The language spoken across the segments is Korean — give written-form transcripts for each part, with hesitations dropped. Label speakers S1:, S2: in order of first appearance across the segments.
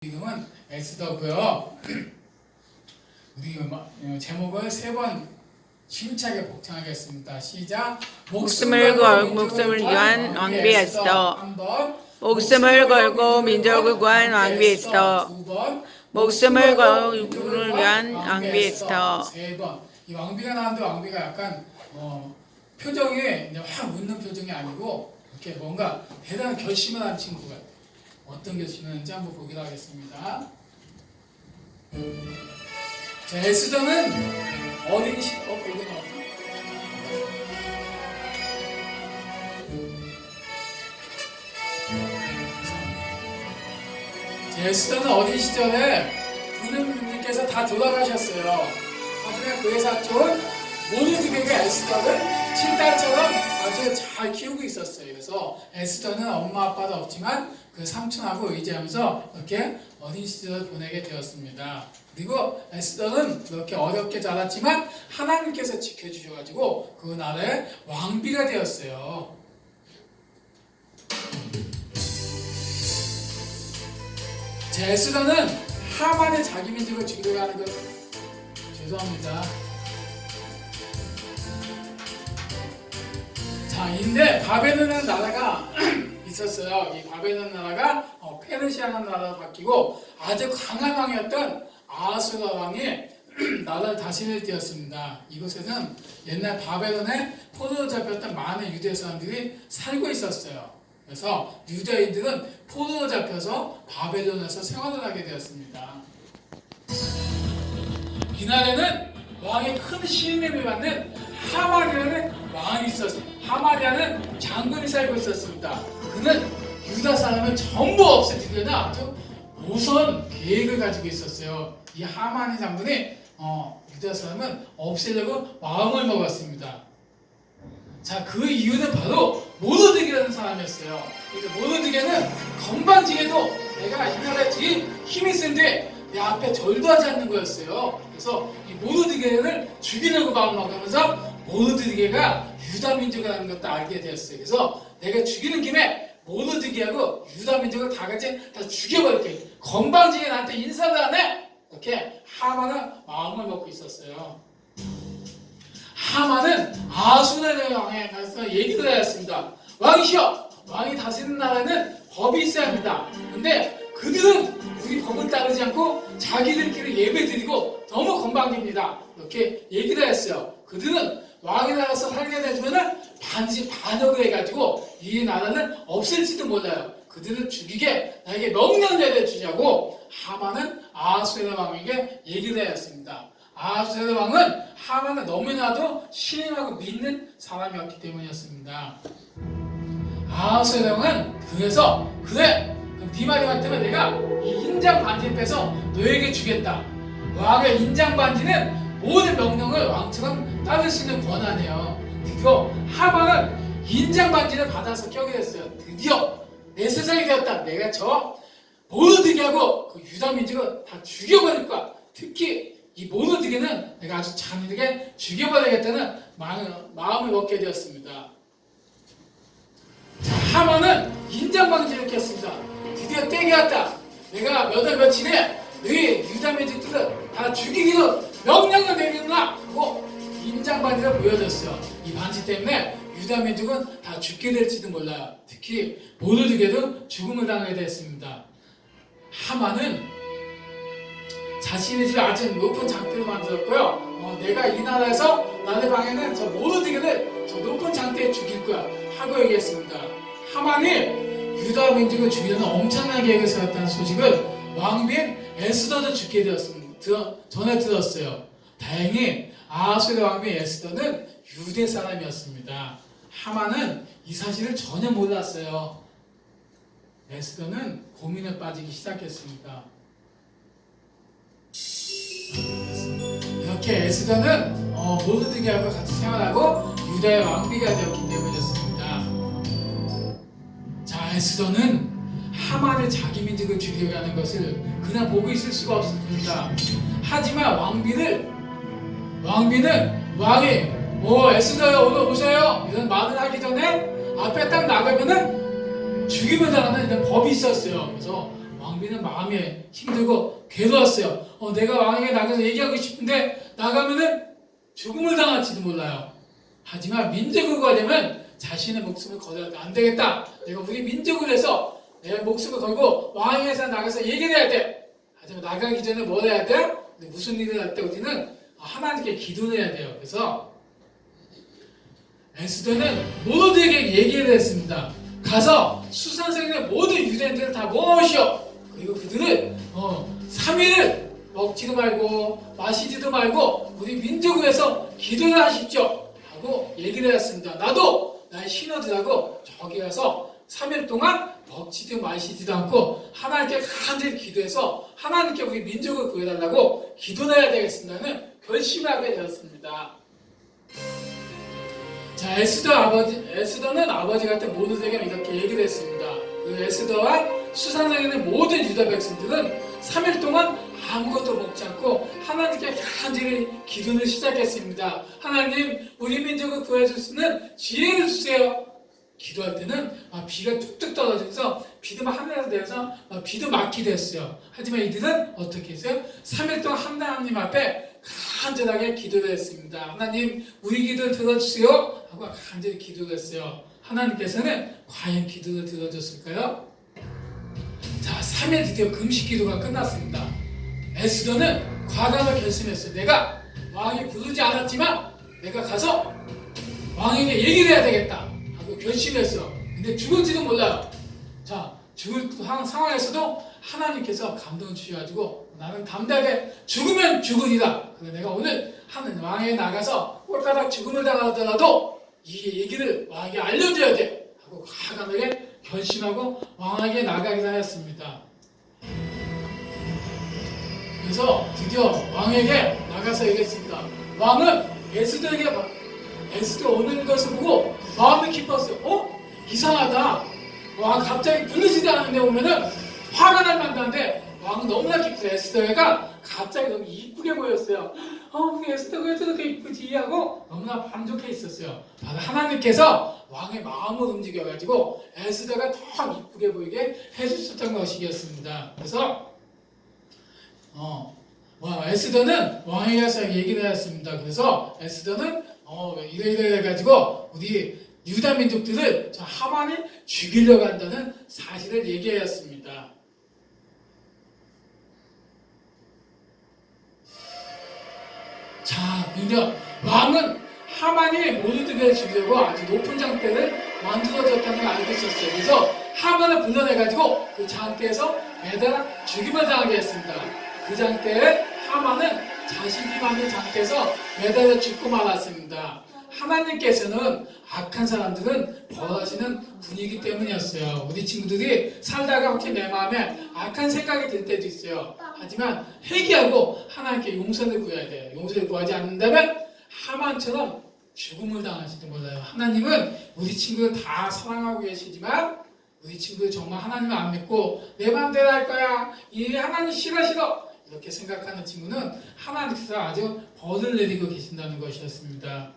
S1: 이름은 에스더고요. 우리 제목을 3번 힘차게 복창하겠습니다. 시작.
S2: 목숨을 위한 왕비 에스더. 목숨을 걸고 민족을 구한 왕비 에스더. 목숨을 위한 왕비 에스더.
S1: 3번. 이 왕비가 나왔는데 왕비가 약간 표정이 이제 확 웃는 표정이 아니고 이렇게 뭔가 대단한 결심을 한 친구 같아요. 어떤 결심을 했는지 한번 보기로 하겠습니다. 자, 에스더는 어린 시, 여기 나왔죠? 자, 에스더는 어린 시절에 부모님께서 다 돌아가셨어요. 하지만 그의 사촌 모르드게가 에스더를 친딸처럼 아주 잘 키우고 있었어요. 그래서 에스더는 엄마 아빠도 없지만 그 삼촌하고 의지하면서 이렇게 어린 시절을 보내게 되었습니다. 그리고 에스더는 그렇게 어렵게 자랐지만 하나님께서 지켜주셔가지고 그 나라의 왕비가 되었어요. 에스더는 하만의 자기 민족을 죽이려고 하는 것 죄송합니다. 자, 인데 바벨론이라는 나라가 있었어요. 이 바벨론 나라가 페르시아라는 나라로 바뀌고 아주 강한 왕이었던 아하수라 왕이 나라를 다스릴 때였습니다. 이곳에는 옛날 바벨론에 포로로 잡혔던 많은 유대 사람들이 살고 있었어요. 그래서 유대인들은 포로로 잡혀서 바벨론에서 생활을 하게 되었습니다. 이날에는 왕의 큰 신임을 받는 하만이라는 왕이 있었어요. 하만이라는 장군이 살고 있었습니다. 그는 유다 사람을 전부 없애주려는 아주 우선 계획을 가지고 있었어요. 이 하만이 장군이 유다 사람을 없애려고 마음을 먹었습니다. 자, 그 이유는 바로 모르드게라는 사람이었어요. 모르드게는 건방지게도 내가 이 나라에 제일 힘이 센데 내 앞에 절도 하지 않는 거였어요. 그래서 이 모르드게를 죽이려고 마음먹으면서 모르드게가 유다 민족이라는 것도 알게 되었어요. 그래서 내가 죽이는 김에 모르드게하고 유다 민족을 다 같이 다 죽여버릴게. 건방지게 나한테 인사도 안 해. 이렇게 하만은 마음을 먹고 있었어요. 하만은 아수르 왕에 가서 얘기를 하였습니다. 왕이시여, 왕이 다스리는 나라에는 법이 있어야 합니다. 근데 그들은 우리 법을 따르지 않고 자기들끼리 예배드리고 너무 건방집니다. 이렇게 얘기를 했어요. 그들은 왕이 나라에서 살게 되면 반드시 반역을 해가지고 이 나라는 없앨지도 몰라요. 그들을 죽이게 나에게 명령 내려주자고 하만은 아하수에로 왕에게 얘기를 하였습니다. 아하수에로 왕은 하만을 너무나도 신임하고 믿는 사람이었기 때문이었습니다. 아하수에로 왕은 그래서 그래, 그럼 네 말이 맞다면 내가 이 인장 반지를 빼서 너에게 주겠다. 왕의 인장 반지는 모든 명령을 왕처럼 따를 수 있는 권한이에요. 드디어 하만은 인장 반지를 받아서 껴게 됐어요. 드디어 내 세상이 되었다. 내가 저 모르드게하고 그 유다 민족을 다 죽여버릴 거야. 특히 이 모르드게는 내가 아주 잔인하게 죽여버리겠다는 마음을 먹게 되었습니다. 자, 하만은 인장 반지를 꼈습니다. 드디어 때가 왔다. 내가 몇 월 며칠에 너희 유다 민족들을 다 죽이기로 명령을 내리노라 하고 인장 반지를 보여줬어요. 이 반지 때문에 유다 민족은 다 죽게 될지도 몰라요. 특히 모르드게도 죽음을 당하게 됐습니다. 하만은 자신의 집에 아주 높은 장대를 만들었고요. 내가 이 나라에서 나의 방에는 저 모르드게를 저 높은 장대에 죽일 거야 하고 얘기했습니다. 하만이 유다 민족을 죽이려는 엄청난 계획을 세웠다는 소식을 왕비인 에스더도 죽게 되었습니다. 전해 들었어요. 다행히 아하수의 왕비 에스더는 유대 사람이었습니다. 하만은 이 사실을 전혀 몰랐어요. 에스더는 고민에 빠지기 시작했습니다. 이렇게 에스더는 모르드게하고 같이 생활하고 유다의 왕비가 되었기 때문이었습니다. 자, 에스더는 하만을 자기 민족을 죽이려고 하는 것을 그냥 보고 있을 수가 없습니다. 하지만 왕비는 왕이 에스더요 오늘 오셔요 이런 말을 하기 전에 앞에 딱 나가면은 죽임을 당하는 이런 법이 있었어요. 그래서 왕비 왕비는 마음이 힘들고 괴로웠어요. 내가 왕에게 나가서 얘기하고 싶은데 나가면은 죽음을 당할지도 몰라요. 하지만 민족을 구하려면 자신의 목숨을 걸어야 돼. 안 되겠다. 내가 우리 민족을 위해서 내 목숨을 걸고 왕에게서 나가서 얘기를 해야 돼. 하지만 나가기 전에 뭘 해야 돼? 무슨 일을 할 때 우리는 하나님께 기도를 해야 돼요. 그래서 에스더는 모두에게 얘기를 했습니다. 가서 수산성의 모든 유대인들을 다 모으시오. 그리고 그들을 3일을 먹지도 말고 마시지도 말고 우리 민족을 위해서 기도를 하십시오 하고 얘기를 했습니다. 나도 나의 신하들하고 저기 가서 3일 동안 먹지도 마시지도 않고 하나님께 간절히 기도해서 하나님께 우리 민족을 구해달라고 기도를 해야 되겠습니다는 결심을 하게 되었습니다. 자, 에스더는 아버지한테 모두에게 이렇게 얘기를 했습니다. 그 에스더와 수산성에 있는 모든 유다 백성들은 3일 동안 아무것도 먹지 않고 하나님께 간절히 기도를 시작했습니다. 하나님, 우리 민족을 구해줄 수 있는 지혜를 주세요. 기도할 때는 비가 뚝뚝 떨어지면서 비도 막 하늘에서 내려서 비도 막히게 됐어요. 하지만 이들은 어떻게 했어요? 3일 동안 하나님 앞에 간절하게 기도를 했습니다. 하나님, 우리 기도를 들어주세요 하고 간절히 기도를 했어요. 하나님께서는 과연 기도를 들어줬을까요? 자, 3일 드디어 금식 기도가 끝났습니다. 에스더는 과감하게 결심했어요. 내가 왕이 부르지 않았지만 내가 가서 왕에게 얘기를 해야 되겠다 하고 결심했어요. 근데 죽을지도 몰라요. 자, 죽을 상황에서도 하나님께서 감동을 주셔가지고 나는 담대하게 죽으면 죽으리라. 그래서 내가 오늘 하는 왕에 나가서 꼴까닥 죽음을 당하더라도 이 얘기를 왕에게 알려줘야 돼 하고 과감하게 결심하고 왕에게 나가기로 하였습니다. 그래서 드디어 왕에게 나가서 얘기했습니다. 왕은 에스더 오는 것을 보고 마음이 기뻤어요. 이상하다. 왕 갑자기 부르지도 않는데 오면은 화가 날 만한데 왕은 너무나 기쁘죠. 에스더가 갑자기 너무 이쁘게 보였어요. 우리 에스더가 왜 저렇게 이쁘지? 하고 너무나 만족해 있었어요. 바로 하나님께서 왕의 마음을 움직여가지고 에스더가 더 이쁘게 보이게 해주셨던 것이었습니다. 그래서 에스더는 왕에게 가서 얘기를 하였습니다. 그래서 에스더는 이래 해가지고 우리 유다 민족들을 저 하만이 죽이려고 한다는 사실을 얘기하였습니다. 자, 근데 왕은 하만이 모두들을 죽이려고 아주 높은 장대를 만들어줬다는 걸 알고 있었어요. 그래서 하만을 불러내가지고 그 장대에서 매달아 죽임을 당하게 했습니다. 그 장대에 하만은 자신이 만든 장대에서 매달려 죽고 말았습니다. 하나님께서는 악한 사람들은 벌하시는 분이기 때문이었어요. 우리 친구들이 살다가 혹시 내 마음에 악한 생각이 들 때도 있어요. 하지만 회개하고 하나님께 용서를 구해야 돼요. 용서를 구하지 않는다면 하만처럼 죽음을 당할지도 몰라요. 하나님은 우리 친구들 다 사랑하고 계시지만 우리 친구들 정말 하나님을 안 믿고 내 마음대로 할 거야. 이 하나님 싫어 이렇게 생각하는 친구는 하나님께서 아주 벌을 내리고 계신다는 것이었습니다.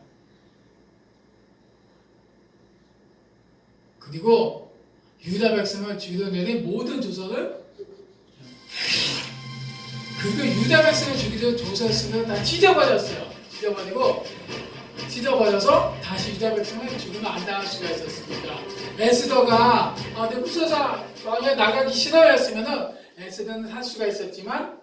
S1: 그리고 유다 백성을 죽이려 내린 모든 조서를 유다 백성을 죽이려 조서를 다 찢어버렸어요. 찢어버려서 다시 유다 백성을 죽이면 안 당할 수가 있었습니다. 에스더가 내부서자 왕에 나가기 싫어했으면은 에스더는 할 수가 있었지만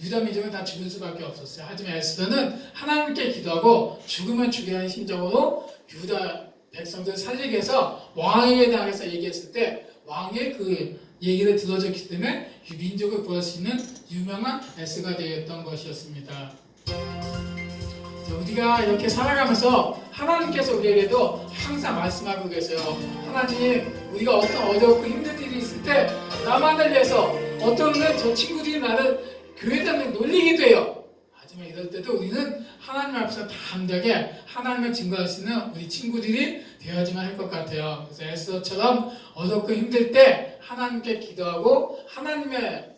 S1: 유다 민족은 다 죽을 수밖에 없었어요. 하지만 에스더는 하나님께 기도하고 죽으면 죽이라는 심정으로 유다 백성들을 살리기 위해서 왕에게 대해서 얘기했을 때 왕의 그 얘기를 들어줬기 때문에 민족을 구할 수 있는 유명한 에스더가 되었던 것이었습니다. 우리가 이렇게 살아가면서 하나님께서 우리에게도 항상 말씀하고 계세요. 하나님, 우리가 어떤 어렵고 힘든 일이 있을 때 나만을 위해서 어떤 저 친구들이 나를 교회당에 놀리기도 해요. 하지만 이럴 때도 우리는 하나님 앞에서 담대하게 하나님을 증거할 수 있는 우리 친구들이 되어야지만 할 것 같아요. 그래서 에스더처럼 어렵고 힘들 때 하나님께 기도하고 하나님의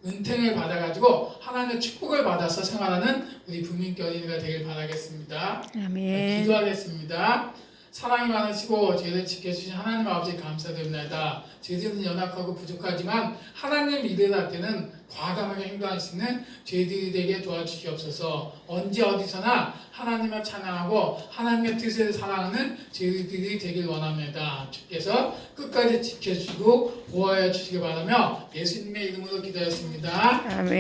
S1: 은총을 받아가지고 하나님의 축복을 받아서 생활하는 우리 부민교회가 되길 바라겠습니다.
S2: 아멘.
S1: 기도하겠습니다. 사랑이 많으시고 저희를 지켜주신 하나님 아버지 감사드립니다. 저희들은 연약하고 부족하지만 하나님 일을 때는 과감하게 행동할 수 있는 저희들이 되게 도와주시옵소서. 언제 어디서나 하나님을 찬양하고 하나님의 뜻을 사랑하는 저희들이 되길 원합니다. 주께서 끝까지 지켜주시고 보호하여 주시기 바라며 예수님의 이름으로 기도했습니다.
S2: 아멘.